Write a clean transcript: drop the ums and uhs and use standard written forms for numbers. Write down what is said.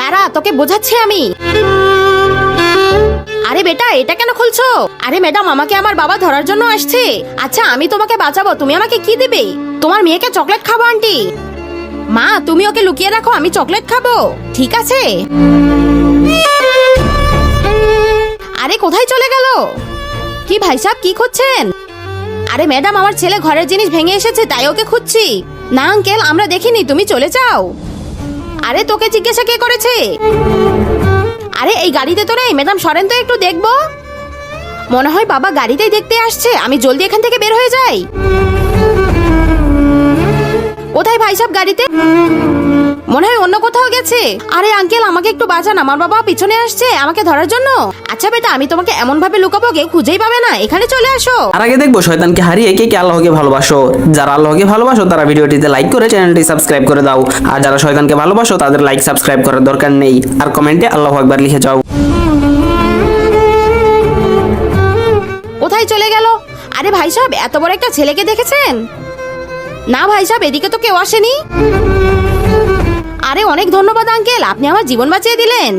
দাঁড়া, তোকে বোঝাচ্ছি আমি। আরে বেটা, এটা কেন খুলছো? আরে ম্যাডাম, আমাকে আমার বাবা ধরার জন্য আসছে। আচ্ছা, আমি তোমাকে বাঁচাবো, তুমি আমাকে কি দিবে? তোমার মেয়েকে চকলেট খাবো আন্টি। মা, তুমি ওকে লুকিয়ে রাখো, আমি চকলেট খাবো, ঠিক আছে? আরে কোথায় চলে গেল? কি ভাই সাহেব, কি খুঁজছেন? আরে ম্যাডাম, আমার ছেলে ঘরের জিনিস ভেঙে এসেছে, তাই ওকে খুঁজছি। না আঙ্কেল, আমরা দেখিনি, তুমি চলে যাও। আরে তোকে জিজ্ঞাসা কে করেছে? আরে এই গাড়িতে তো নেই ম্যাডাম, সরেন তো একটু দেখবো। মনে হয় বাবা গাড়িতেই দেখতে আসছে, আমি জলদি এখান থেকে বের হয়ে যাই। কোথায় ভাই সাহেব গাড়িতে? মনে হয় অন্য কোথাও গেছে। আরে আঙ্কেল, আমাকে একটু বাঁচান, আমার বাবা পিছনে আসছে আমাকে ধরার জন্য। আচ্ছা বেটা, আমি তোমাকে এমন ভাবে লুকাবো কেউ খুঁজেই পাবে না, এখানে চলে আসো। আর আগে দেখবো শয়তানকে হারিয়ে কে কে আল্লাহকে ভালোবাসো। যারা আল্লাহকে ভালোবাসো তারা ভিডিওটিতে লাইক করে চ্যানেলটি সাবস্ক্রাইব করে দাও, আর যারা শয়তানকে ভালোবাসো তাদের লাইক সাবস্ক্রাইব করার দরকার নেই, আর কমেন্টে আল্লাহু আকবার লিখে যাও। কোথায় চলে গেল? আরে ভাই সাহেব, এত বড় একটা ছেলেকে দেখেছেন? না ভাই সাহেব, এদিকে তো কেউ আসেনি। আরে অনেক ধন্যবাদ আঙ্কেল, আপনি আমার জীবন বাঁচিয়ে দিলেন।